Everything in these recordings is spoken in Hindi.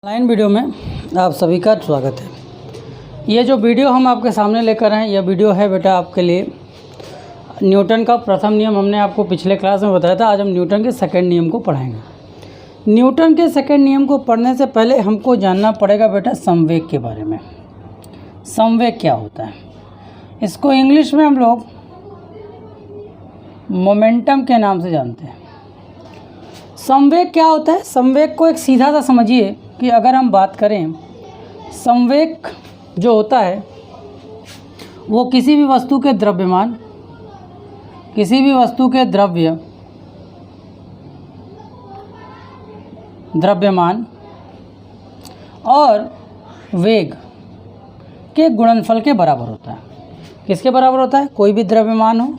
ऑनलाइन वीडियो में आप सभी का स्वागत है। ये जो वीडियो हम आपके सामने लेकर आए, यह वीडियो है बेटा आपके लिए न्यूटन का प्रथम नियम। हमने आपको पिछले क्लास में बताया था। आज हम न्यूटन के सेकंड नियम को पढ़ाएंगे। न्यूटन के सेकंड नियम को पढ़ने से पहले हमको जानना पड़ेगा बेटा संवेग के बारे में। संवेग क्या होता है? इसको इंग्लिश में हम लोग मोमेंटम के नाम से जानते हैं। संवेग क्या होता है? संवेग को एक सीधा सा समझिए कि अगर हम बात करें, संवेग जो होता है वो किसी भी वस्तु के द्रव्यमान, किसी भी वस्तु के द्रव्यमान और वेग के गुणनफल के बराबर होता है। किसके बराबर होता है? कोई भी द्रव्यमान हो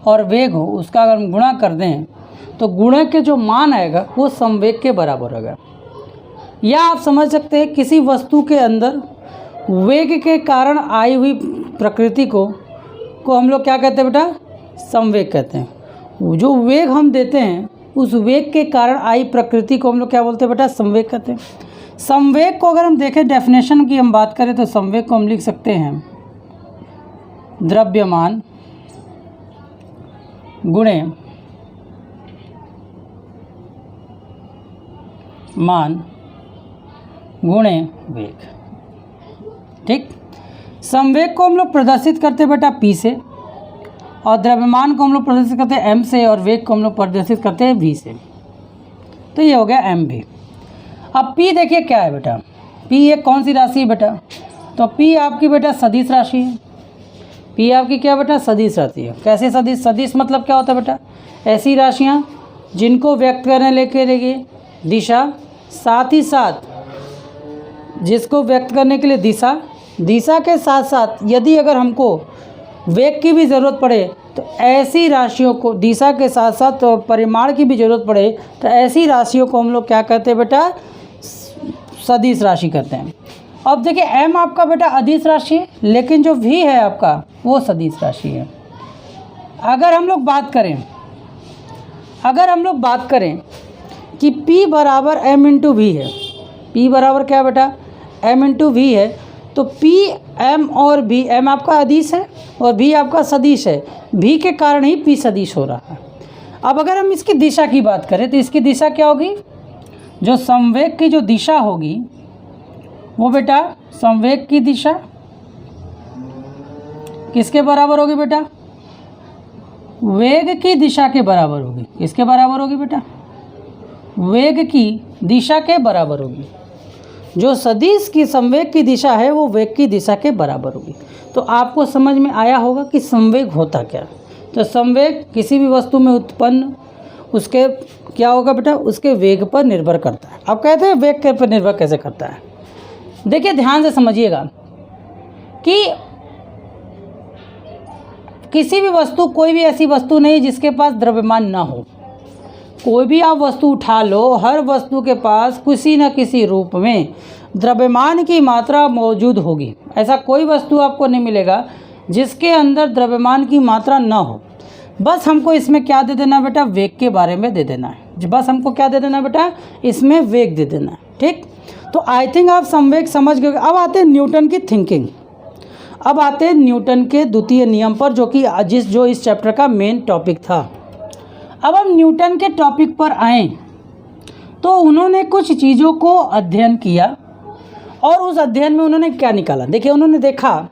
और वेग हो, उसका अगर हम गुणा कर दें तो गुणक के जो मान आएगा वो संवेग के बराबर होगा। या आप समझ सकते हैं किसी वस्तु के अंदर वेग के कारण आई हुई प्रकृति को हम लोग क्या कहते हैं बेटा? संवेग कहते हैं। जो वेग हम देते हैं उस वेग के कारण आई प्रकृति को हम लोग क्या बोलते हैं बेटा? संवेग कहते हैं। संवेग को अगर हम देखें, डेफिनेशन की हम बात करें तो संवेग को हम लिख सकते हैं द्रव्यमान गुणे मान गुणे वेग। ठीक, संवेग को हम लोग प्रदर्शित करते हैं बेटा P से, और द्रव्यमान को हम लोग प्रदर्शित करते हैं M से, और वेग को हम लोग प्रदर्शित करते हैं V से। तो ये हो गया MV। अब P देखिए क्या है बेटा? P एक कौन सी राशि है बेटा? तो P आपकी बेटा सदिश राशि है। P आपकी क्या बेटा? सदिश राशि है। कैसे सदिश? सदिश मतलब क्या होता है बेटा? ऐसी राशियाँ जिनको व्यक्त करने के लिए दिशा, साथ ही साथ जिसको व्यक्त करने के लिए दिशा के साथ साथ यदि अगर हमको वेग की भी ज़रूरत पड़े तो ऐसी राशियों को, दिशा के साथ साथ तो परिमाण की भी ज़रूरत पड़े तो ऐसी राशियों को हम लोग क्या कहते हैं बेटा? सदिश राशि कहते हैं। अब देखिए M आपका बेटा अदिश राशि है, लेकिन जो V है आपका वो सदिश राशि है। अगर हम लोग बात करें कि P बराबर M इंटू V है, P बराबर क्या बेटा? M इंटू V है, तो P M और V, M आपका अदिश है और V आपका सदिश है। V के कारण ही P सदिश हो रहा है। अब अगर हम इसकी दिशा की बात करें तो इसकी दिशा क्या होगी? जो संवेग की जो दिशा होगी वो बेटा, संवेग की दिशा किसके बराबर होगी बेटा? वेग की दिशा के बराबर होगी। किसके बराबर होगी बेटा? वेग की दिशा के बराबर होगी। जो सदिश की संवेग की दिशा है वो वेग की दिशा के बराबर होगी। तो आपको समझ में आया होगा कि संवेग होता क्या। तो संवेग किसी भी वस्तु में उत्पन्न उसके क्या होगा बेटा? उसके वेग पर निर्भर करता है। अब कहते हैं वेग के पर निर्भर कैसे करता है? देखिए ध्यान से समझिएगा कि किसी भी वस्तु, कोई भी ऐसी वस्तु नहीं जिसके पास द्रव्यमान ना हो। कोई भी आप वस्तु उठा लो, हर वस्तु के पास किसी न किसी रूप में द्रव्यमान की मात्रा मौजूद होगी। ऐसा कोई वस्तु आपको नहीं मिलेगा जिसके अंदर द्रव्यमान की मात्रा ना हो। बस हमको इसमें क्या दे देना बेटा? वेग के बारे में दे देना है। बस हमको क्या दे देना बेटा? इसमें वेग दे देना है। ठीक, तो आई थिंक आप संवेग समझ गए। अब आते हैं न्यूटन की थिंकिंग। अब आते हैं न्यूटन के द्वितीय नियम पर, जो इस चैप्टर का मेन टॉपिक था। अब हम न्यूटन के टॉपिक पर आएँ तो उन्होंने कुछ चीज़ों को अध्ययन किया और उस अध्ययन में उन्होंने क्या निकाला? देखिए, उन्होंने देखा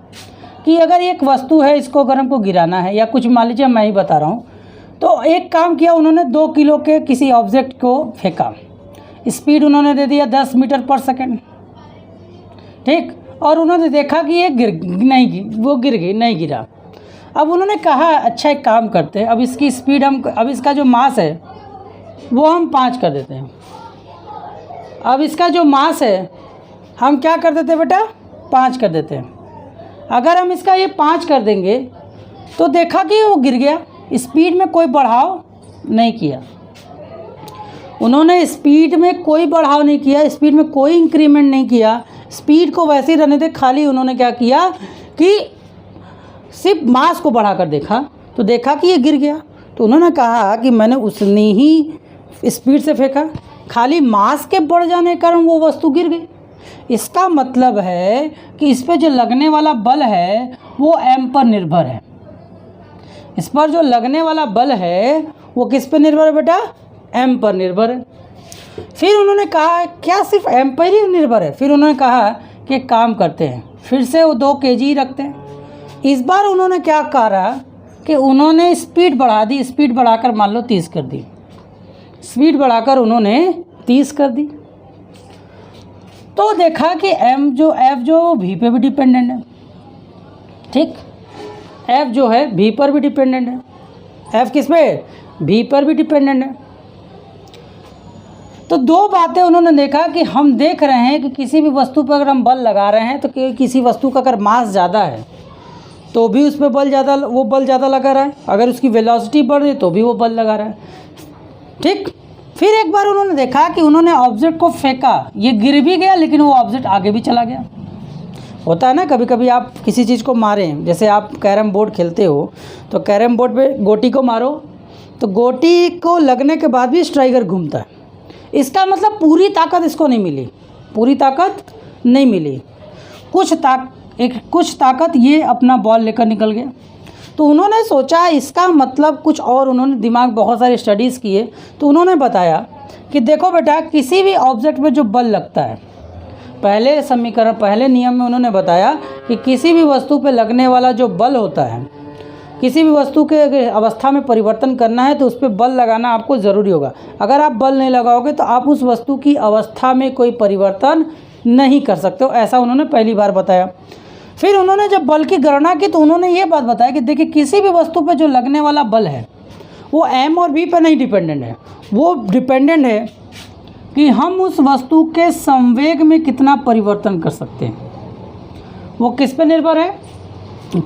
कि अगर एक वस्तु है, इसको अगर हमको गिराना है या कुछ, मान लीजिए मैं ही बता रहा हूँ, तो एक काम किया उन्होंने, 2 किलो के किसी ऑब्जेक्ट को फेंका। स्पीड उन्होंने दे दिया 10 मीटर पर सेकेंड। ठीक, और उन्होंने देखा कि ये गिर गई, नहीं गिरा। अब उन्होंने कहा अच्छा एक काम करते हैं, अब इसकी स्पीड अब इसका जो मास है वो हम 5 कर देते हैं। अब इसका जो मास है हम क्या कर देते हैं बेटा? 5 कर देते हैं। अगर हम इसका ये 5 कर देंगे तो देखा कि वो गिर गया। स्पीड में कोई बढ़ाव नहीं किया उन्होंने, स्पीड में कोई बढ़ाव नहीं किया, स्पीड में कोई इंक्रीमेंट नहीं किया, स्पीड को वैसे ही रहने दे। खाली उन्होंने क्या किया कि सिर्फ मास को बढ़ाकर देखा तो देखा कि ये गिर गया। तो उन्होंने कहा कि मैंने उतनी ही स्पीड से फेंका, खाली मास के बढ़ जाने के कारण वो वस्तु गिर गई। इसका मतलब है कि इस पर जो लगने वाला बल है वो m पर निर्भर है। इस पर जो लगने वाला बल है वो किस पर निर्भर है बेटा? m पर निर्भर है। फिर उन्होंने कहा क्या सिर्फ m पर ही निर्भर है? फिर उन्होंने कहा कि काम करते हैं, फिर से वो 2 kg रखते हैं। इस बार उन्होंने क्या करा कि उन्होंने स्पीड बढ़ा दी, स्पीड बढ़ाकर मान लो 30 कर दी, स्पीड बढ़ाकर उन्होंने 30 कर दी। तो देखा कि एफ जो v पे भी डिपेंडेंट है, ठीक, f जो है v पर भी डिपेंडेंट है। f किस पे? v पर भी डिपेंडेंट है। तो 2 बातें उन्होंने देखा कि हम देख रहे हैं कि किसी भी वस्तु पर अगर हम बल लगा रहे हैं तो किसी वस्तु का अगर मास ज़्यादा है तो भी उस पर बल ज़्यादा लगा रहा है, अगर उसकी वेलोसिटी बढ़ रही है तो भी वो बल लगा रहा है, ठीक। फिर एक बार उन्होंने देखा कि उन्होंने ऑब्जेक्ट को फेंका, ये गिर भी गया लेकिन वो ऑब्जेक्ट आगे भी चला गया। होता है ना, कभी कभी आप किसी चीज़ को मारें, जैसे आप कैरम बोर्ड खेलते हो तो कैरम बोर्ड पे गोटी को मारो तो गोटी को लगने के बाद भी स्ट्राइकर घूमता है। इसका मतलब पूरी ताकत इसको नहीं मिली, पूरी ताकत नहीं मिली, कुछ ताकत ये अपना बॉल लेकर निकल गया। तो उन्होंने सोचा इसका मतलब कुछ और, उन्होंने दिमाग बहुत सारे स्टडीज़ किए तो उन्होंने बताया कि देखो बेटा, किसी भी ऑब्जेक्ट पे जो बल लगता है, पहले नियम में उन्होंने बताया कि किसी भी वस्तु पे लगने वाला जो बल होता है, किसी भी वस्तु के अगर अवस्था में परिवर्तन करना है तो उस पर बल लगाना आपको ज़रूरी होगा। अगर आप बल नहीं लगाओगे तो आप उस वस्तु की अवस्था में कोई परिवर्तन नहीं कर सकते हो, ऐसा उन्होंने पहली बार बताया। फिर उन्होंने जब बल की गणना की तो उन्होंने ये बात बताया कि देखिए किसी भी वस्तु पर जो लगने वाला बल है वो m और v पर नहीं डिपेंडेंट है, वो डिपेंडेंट है कि हम उस वस्तु के संवेग में कितना परिवर्तन कर सकते हैं। वो किस पे निर्भर है?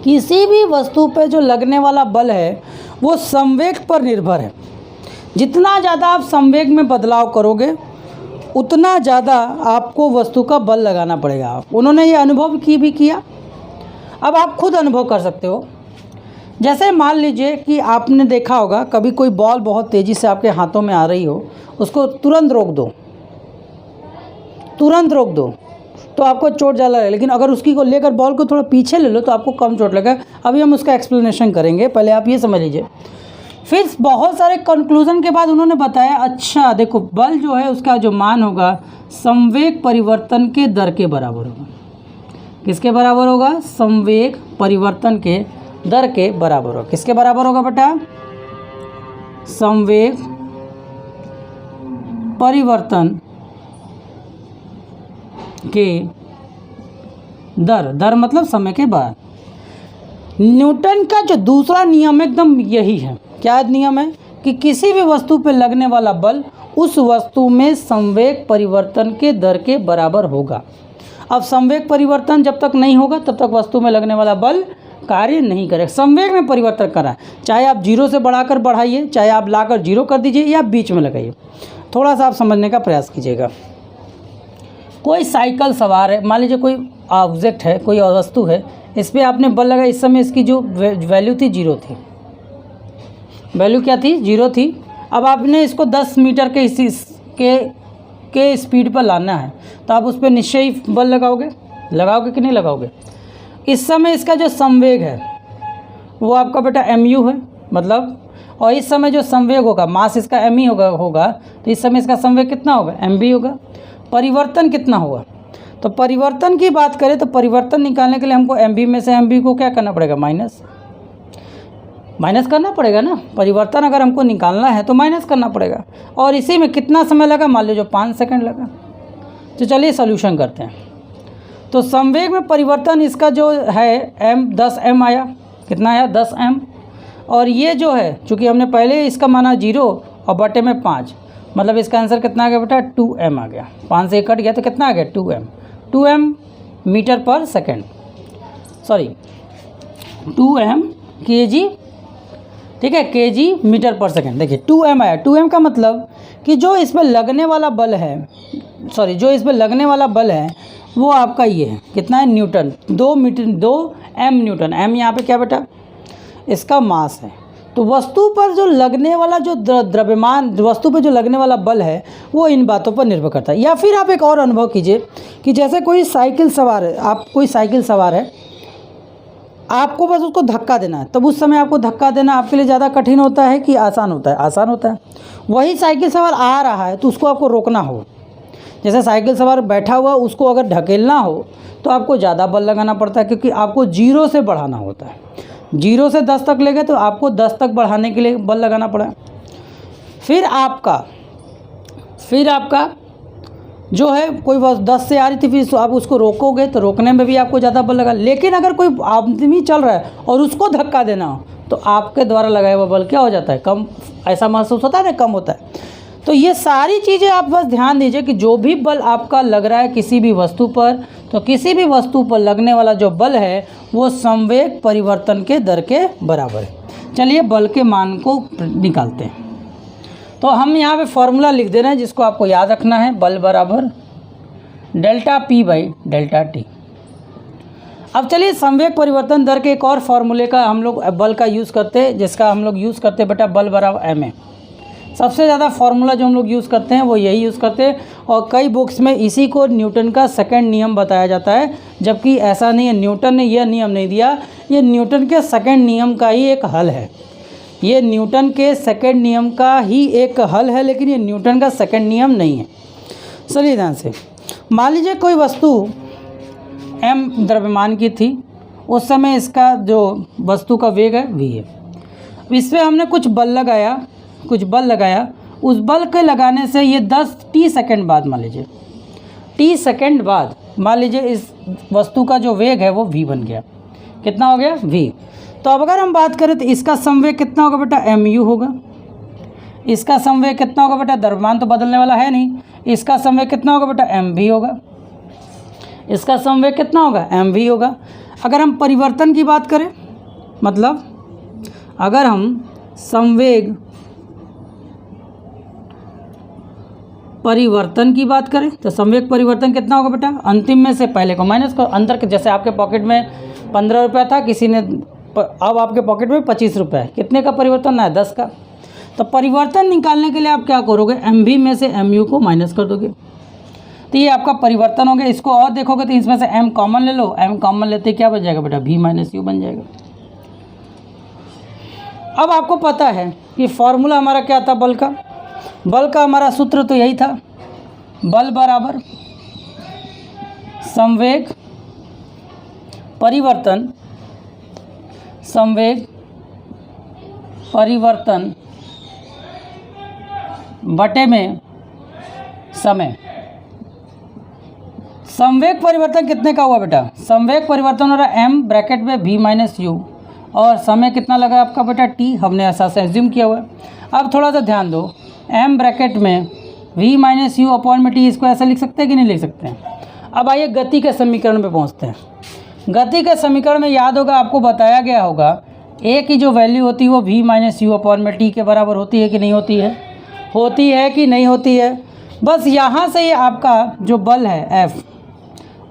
किसी भी वस्तु पे जो लगने वाला बल है वो संवेग पर निर्भर है। जितना ज़्यादा आप संवेग में बदलाव करोगे उतना ज़्यादा आपको वस्तु का बल लगाना पड़ेगा। उन्होंने ये अनुभव भी किया। अब आप खुद अनुभव कर सकते हो। जैसे मान लीजिए कि आपने देखा होगा कभी कोई बॉल बहुत तेज़ी से आपके हाथों में आ रही हो, उसको तुरंत रोक दो तो आपको चोट ज़्यादा लगे, लेकिन अगर उसकी को लेकर बॉल को थोड़ा पीछे ले लो तो आपको कम चोट लगे। अभी हम उसका एक्सप्लेनेशन करेंगे, पहले आप ये समझ लीजिए। फिर बहुत सारे कंक्लूज़न के बाद उन्होंने बताया अच्छा देखो, बल जो है उसका जो मान होगा संवेग परिवर्तन के दर के बराबर होगा। किसके बराबर होगा? संवेग परिवर्तन के दर के बराबर होगा। किसके बराबर होगा बेटा? संवेग परिवर्तन के दर मतलब समय के बाद। न्यूटन का जो दूसरा नियम एकदम यही है। क्या नियम है? कि किसी भी वस्तु पर लगने वाला बल उस वस्तु में संवेग परिवर्तन के दर के बराबर होगा। अब संवेग परिवर्तन जब तक नहीं होगा तब तक वस्तु में लगने वाला बल कार्य नहीं करेगा। संवेग में परिवर्तन करा, चाहे आप 0 से बढ़ाकर बढ़ाइए, चाहे आप लाकर 0 कर दीजिए या बीच में लगाइए। थोड़ा सा आप समझने का प्रयास कीजिएगा। कोई साइकिल सवार है, मान लीजिए कोई ऑब्जेक्ट है, कोई वस्तु है, इस पर आपने बल लगाया, इस समय इसकी जो वैल्यू थी 0 थी। वैल्यू क्या थी? 0 थी। अब आपने इसको 10 मीटर के स्पीड पर लाना है तो आप उस पर निश्चय ही बल लगाओगे कि नहीं लगाओगे? इस समय इसका जो संवेग है वो आपका बेटा mu है, मतलब, और इस समय जो संवेग होगा, मास इसका m ही होगा तो इस समय इसका संवेग कितना होगा? mv होगा। परिवर्तन कितना होगा? तो परिवर्तन की बात करें तो परिवर्तन निकालने के लिए हमको mv में से mv को क्या करना पड़ेगा? माइनस करना पड़ेगा ना। परिवर्तन अगर हमको निकालना है तो माइनस करना पड़ेगा। और इसी में कितना समय लगा? मान लीजिए 5 सेकंड लगा। तो चलिए सॉल्यूशन करते हैं। तो संवेग में परिवर्तन इसका जो है 10m आया। कितना आया? 10m। और ये जो है चूँकि हमने पहले इसका माना 0 और बटे में 5, मतलब इसका आंसर कितना आ गया बेटा? 2m आ गया। 5 से कट गया तो कितना आ गया? 2m मीटर पर सेकेंड, सॉरी 2m kg, ठीक है, kg मीटर पर सेकेंड। देखिए 2m आया। 2m का मतलब कि जो इस पर लगने वाला बल है, वो आपका ये है, कितना है? न्यूटन। 2m Newton. m यहाँ पे क्या बेटा? इसका मास है। तो वस्तु पर जो लगने वाला जो द्रव्यमान, वस्तु पर जो लगने वाला बल है वो इन बातों पर निर्भर करता है। या फिर आप एक और अनुभव कीजिए कि जैसे कोई साइकिल सवार है, आप कोई साइकिल सवार है, आपको बस उसको धक्का देना है, तब उस समय आपको धक्का देना आपके लिए ज़्यादा कठिन होता है कि आसान होता है? आसान होता है। वही साइकिल सवार आ रहा है तो उसको आपको रोकना हो, जैसे साइकिल सवार बैठा हुआ उसको अगर ढकेलना हो तो आपको ज़्यादा बल लगाना पड़ता है, क्योंकि आपको 0 से बढ़ाना होता है। 0 से 10 तक ले गए तो आपको 10 तक बढ़ाने के लिए बल लगाना पड़ा। फिर आपका जो है कोई बस 10 से आ रही थी, फिर आप उसको रोकोगे तो रोकने में भी आपको ज़्यादा बल लगा। लेकिन अगर कोई आदमी चल रहा है और उसको धक्का देना हो तो आपके द्वारा लगाया हुआ बल क्या हो जाता है? कम। ऐसा महसूस होता है ना, कम होता है। तो ये सारी चीज़ें आप बस ध्यान दीजिए कि जो भी बल आपका लग रहा है किसी भी वस्तु पर, तो किसी भी वस्तु पर लगने वाला जो बल है वो संवेग परिवर्तन के दर के बराबर है। चलिए बल के मान को निकालते हैं। तो हम यहाँ पे फॉर्मूला लिख दे रहे हैं जिसको आपको याद रखना है, बल बराबर delta P by delta T. अब चलिए संवेग परिवर्तन दर के एक और फार्मूले का हम लोग बल का यूज़ करते हैं, जिसका हम लोग यूज़ करते हैं बेटा बल बराबर एम ए। सबसे ज़्यादा फार्मूला जो हम लोग यूज़ करते हैं वो यही यूज़ करते हैं, और कई बुक्स में इसी को न्यूटन का सेकंड नियम बताया जाता है, जबकि ऐसा नहीं है। न्यूटन ने यह नियम नहीं दिया, ये न्यूटन के सेकंड नियम का ही एक हल है। ये न्यूटन के सेकंड नियम का ही एक हल है, लेकिन ये न्यूटन का सेकंड नियम नहीं है। चलिए ध्यान से, मान लीजिए कोई वस्तु m द्रव्यमान की थी, उस समय इसका जो वस्तु का वेग है v है। इस पर हमने कुछ बल लगाया, उस बल के लगाने से ये 10 t सेकंड बाद, मान लीजिए t सेकंड बाद, मान लीजिए इस वस्तु का जो वेग है वो v बन गया। कितना हो गया? v। तो अब अगर हम बात करें तो इसका संवेग कितना होगा बेटा? mu होगा। इसका संवेग कितना होगा बेटा? द्रव्यमान तो बदलने वाला है नहीं, इसका संवेग कितना होगा बेटा? mv होगा। इसका संवेग कितना होगा? mv होगा। अगर हम परिवर्तन की बात करें, मतलब अगर हम संवेग परिवर्तन की बात करें तो संवेग परिवर्तन कितना होगा बेटा? अंतिम में से पहले को माइनस को, अंदर के, जैसे आपके पॉकेट में 15 रुपया था, किसी ने अब आपके पॉकेट में 25 रुपये है, कितने का परिवर्तन है? 10 का। तो परिवर्तन निकालने के लिए आप क्या करोगे? mv में से mu को माइनस कर दोगे, तो ये आपका परिवर्तन हो गया। इसको और देखोगे तो इसमें से m कॉमन ले लो, m कॉमन लेते क्या बन जाएगा बेटा? v माइनस u बन जाएगा। अब आपको पता है कि फॉर्मूला हमारा क्या था बल का? बल का हमारा सूत्र तो यही था, बल बराबर संवेग परिवर्तन बटे में समय। संवेग परिवर्तन कितने का हुआ बेटा? संवेग परिवर्तन हो रहा है m ब्रैकेट में v माइनस u, और समय कितना लगा आपका बेटा? t। हमने ऐसा से एज्यूम किया हुआ है। अब थोड़ा सा ध्यान दो, m ब्रैकेट में v माइनस यू अपॉन में t, इसको ऐसा लिख सकते हैं कि नहीं लिख सकते हैं? अब आइए गति के समीकरण पे पहुंचते हैं। गति के समीकरण में याद होगा, आपको बताया गया होगा a की जो वैल्यू होती है वो v माइनस यू अपॉन में t के बराबर होती है कि नहीं होती है? होती है कि नहीं होती है? बस यहाँ से ये आपका जो बल है F,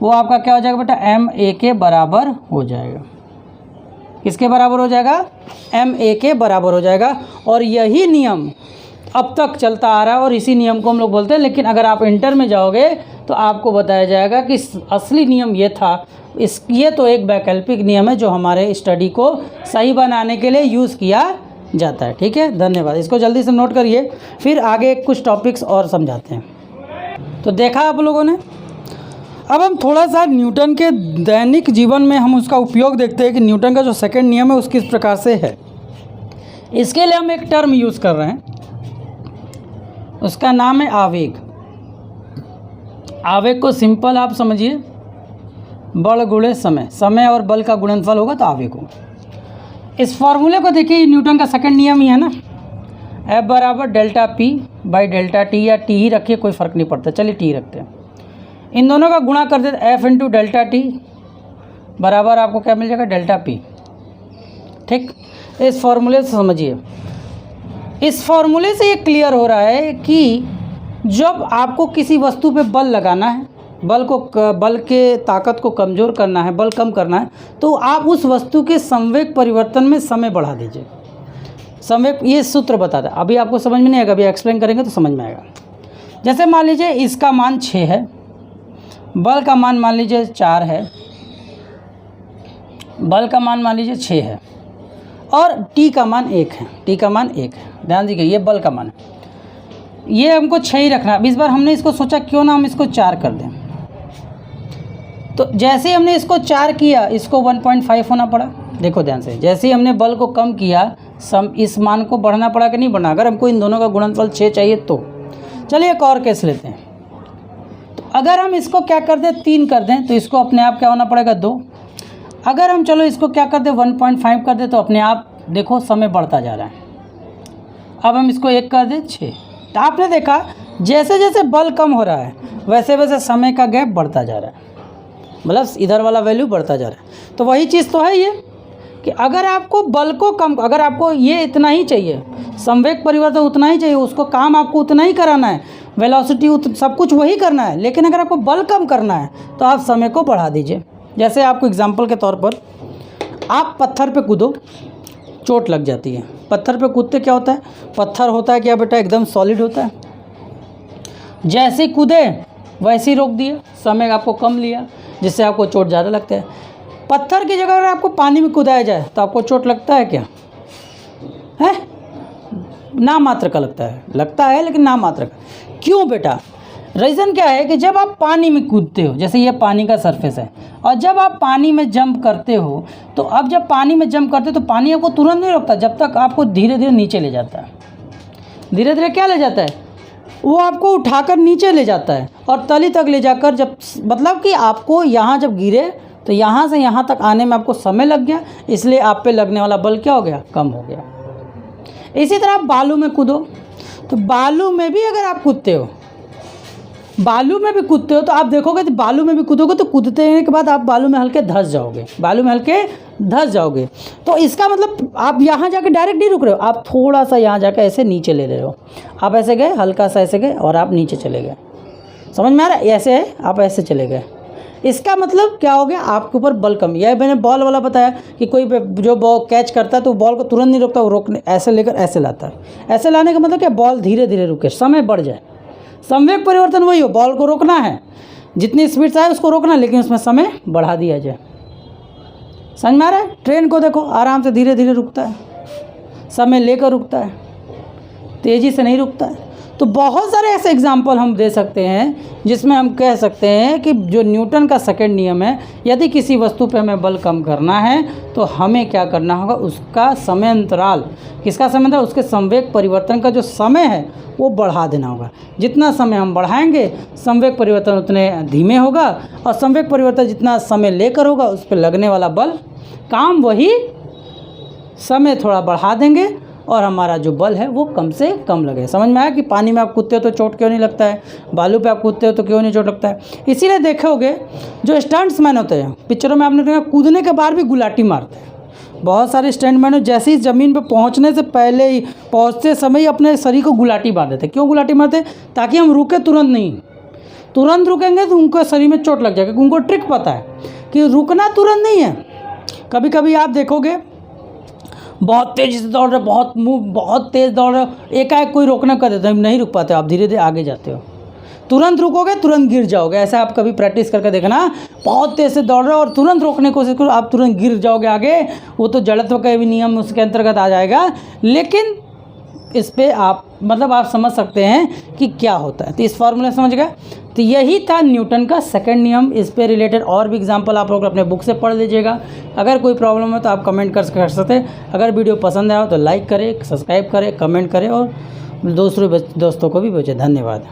वो आपका क्या हो जाएगा बेटा? m a के बराबर हो जाएगा। किसके बराबर हो जाएगा? m a के बराबर हो जाएगा। और यही नियम अब तक चलता आ रहा है और इसी नियम को हम लोग बोलते हैं। लेकिन अगर आप इंटर में जाओगे तो आपको बताया जाएगा कि असली नियम ये था। ये तो एक वैकल्पिक नियम है जो हमारे स्टडी को सही बनाने के लिए यूज़ किया जाता है। ठीक है, धन्यवाद। इसको जल्दी से नोट करिए, फिर आगे कुछ टॉपिक्स और समझाते हैं। तो देखा आप लोगों ने। अब हम थोड़ा सा न्यूटन के दैनिक जीवन में हम उसका उपयोग देखते हैं कि न्यूटन का जो सेकंड नियम है उस किस प्रकार से है। इसके लिए हम एक टर्म यूज़ कर रहे हैं, उसका नाम है आवेग। आवेग को सिंपल आप समझिए, बल गुणे समय, समय और बल का गुणनफल होगा तो आवेग होगा। इस फॉर्मूले को देखिए, न्यूटन का सेकंड नियम ही है ना, F बराबर delta P by delta T, या टी ही रखिए कोई फ़र्क नहीं पड़ता, चलिए टी रखते हैं। इन दोनों का गुणा कर देते F इंटू डेल्टा टी बराबर आपको क्या मिल जाएगा? Delta P. ठीक, इस फॉर्मूले से समझिए। इस फॉर्मूले से ये क्लियर हो रहा है कि जब आपको किसी वस्तु पे बल लगाना है, बल के ताकत को कमज़ोर करना है, बल कम करना है, तो आप उस वस्तु के संवेग परिवर्तन में समय बढ़ा दीजिए। संवेग ये सूत्र बताता है। अभी आपको समझ में नहीं आएगा, अभी एक्सप्लेन करेंगे तो समझ में आएगा। जैसे मान लीजिए इसका मान 6 है, बल का मान मान लीजिए 4 है, बल का मान मान लीजिए 6 है और टी का मान 1 है, टी का मान 1 है। ध्यान दीजिए ये बल का मान है, ये हमको 6 ही रखना है। अब इस बार हमने इसको सोचा क्यों ना हम इसको 4 कर दें, तो जैसे ही हमने इसको 4 किया इसको 1.5 होना पड़ा। देखो ध्यान से, जैसे ही हमने बल को कम किया इस मान को बढ़ना पड़ा कि नहीं बढ़ना। अगर हमको इन दोनों का गुणनफल 6 चाहिए तो चलिए एक और केस लेते हैं। तो अगर हम इसको क्या कर दें 3 कर दें तो इसको अपने आप क्या होना पड़ेगा 2। अगर हम चलो इसको क्या कर दें 1.5 कर दें तो अपने आप देखो समय बढ़ता जा रहा है। अब हम इसको 1 कर दें 6। तो आपने देखा जैसे जैसे बल कम हो रहा है वैसे वैसे समय का गैप बढ़ता जा रहा है, मतलब इधर वाला वैल्यू बढ़ता जा रहा है। तो वही चीज़ तो है ये कि अगर आपको बल को कम, अगर आपको ये इतना ही चाहिए, संवेग परिवर्तन उतना ही चाहिए, उसको काम आपको उतना ही कराना है, वेलोसिटी सब कुछ वही करना है, लेकिन अगर आपको बल कम करना है तो आप समय को बढ़ा दीजिए। जैसे आपको एग्जांपल के तौर पर आप पत्थर पे कूदो, चोट लग जाती है। पत्थर पे कूदते क्या होता है, पत्थर होता है क्या बेटा एकदम सॉलिड होता है, जैसे ही कूदे वैसे ही रोक दिया, समय आपको कम लिया जिससे आपको चोट ज़्यादा लगता है। पत्थर की जगह अगर आपको पानी में कूदाया जाए तो आपको चोट लगता है क्या, है ना मात्र का लगता है लेकिन ना मात्र का। क्यों बेटा, रीज़न क्या है कि जब आप पानी में कूदते हो, जैसे ये पानी का सरफेस है, और जब आप पानी में जंप करते हो तो अब जब पानी में जंप करते हो तो पानी आपको तुरंत नहीं रोकता, जब तक आपको धीरे धीरे नीचे ले जाता है। धीरे धीरे क्या ले जाता है, वो आपको उठाकर नीचे ले जाता है और तली तक ले जाकर, जब मतलब कि आपको यहाँ जब गिरे तो यहाँ से यहाँ तक आने में आपको समय लग गया, इसलिए आप पे लगने वाला बल क्या हो गया, कम हो गया। इसी तरह आप बालू में कूदो, तो बालू में भी अगर आप कूदते हो, बालू में भी कूदते हो तो आप देखोगे तो बालू में भी कूदोगे तो कूदते के बाद आप बालू में हल्के धंस जाओगे, बालू में हल्के धंस जाओगे। तो इसका मतलब आप यहाँ जाके डायरेक्ट नहीं रुक रहे हो, आप थोड़ा सा यहाँ जाके ऐसे नीचे ले रहे हो। आप ऐसे गए, हल्का सा ऐसे गए और आप नीचे चले गए। समझ में आ रहा है, ऐसे है आप ऐसे चले गए। इसका मतलब क्या हो गया, आपके ऊपर बल कम। यह मैंने बॉल वाला बताया कि कोई जो बॉल कैच करता है तो बॉल को तुरंत नहीं रोकता, वो रोकने ऐसे लेकर ऐसे लाता है। ऐसे लाने का मतलब क्या, बॉल धीरे धीरे रुके, समय बढ़ जाए। संवेग परिवर्तन वही हो, बॉल को रोकना है, जितनी स्पीड से आए उसको रोकना है, लेकिन उसमें समय बढ़ा दिया जाए। समझ में आ रहा है। ट्रेन को देखो आराम से धीरे धीरे रुकता है, समय लेकर रुकता है, तेज़ी से नहीं रुकता है। तो बहुत सारे ऐसे एग्जाम्पल हम दे सकते हैं जिसमें हम कह सकते हैं कि जो न्यूटन का सेकंड नियम है, यदि किसी वस्तु पे हमें बल कम करना है तो हमें क्या करना होगा, उसका समय अंतराल, किसका समय अंतराल, उसके संवेग परिवर्तन का जो समय है वो बढ़ा देना होगा। जितना समय हम बढ़ाएंगे संवेग परिवर्तन उतने धीमे होगा, और संवेग परिवर्तन जितना समय लेकर होगा उस पर लगने वाला बल काम वही, समय थोड़ा बढ़ा देंगे और हमारा जो बल है वो कम से कम लगे। समझ में आया कि पानी में आप कूदते हो तो चोट क्यों नहीं लगता है, बालू पे आप कूदते हो तो क्यों नहीं चोट लगता है। इसीलिए देखोगे जो स्टंट्समैन होते हैं पिक्चरों में, आपने देखा कूदने के बाद भी गुलाटी मारते हैं। बहुत सारे स्टंटमैन जैसे ही ज़मीन पे पहुंचने से पहले ही, पहुंचते समय ही अपने शरीर को गुलाटी मार देते। क्यों गुलाटी मारते, ताकि हम रुके तुरंत नहीं। तुरंत रुकेंगे तो उनको शरीर में चोट लग जाएगी। उनको ट्रिक पता है कि रुकना तुरंत नहीं है। कभी कभी आप देखोगे बहुत तेज़ी से दौड़ रहे, बहुत तेज़ दौड़ रहे हो, एकाएक कोई रोकने का देता है, नहीं रुक पाते, आप धीरे धीरे आगे जाते हो। तुरंत रुकोगे तुरंत गिर जाओगे। ऐसा आप कभी प्रैक्टिस करके देखना, बहुत तेज़ से दौड़ रहे हो और तुरंत रोकने की कोशिश करो, आप तुरंत गिर जाओगे आगे। वो तो जड़त्व का भी नियम उसके अंतर्गत आ जाएगा, लेकिन इस पे आप मतलब आप समझ सकते हैं कि क्या होता है। तो इस फॉर्मूला समझ गए। तो यही था न्यूटन का सेकंड नियम। इस पे रिलेटेड और भी एग्जांपल आप लोग अपने बुक से पढ़ लीजिएगा। अगर कोई प्रॉब्लम है तो आप कमेंट कर सकते हैं। अगर वीडियो पसंद आया हो तो लाइक करें, सब्सक्राइब करें, कमेंट करें और दूसरे दोस्तों को भी भेजें। धन्यवाद।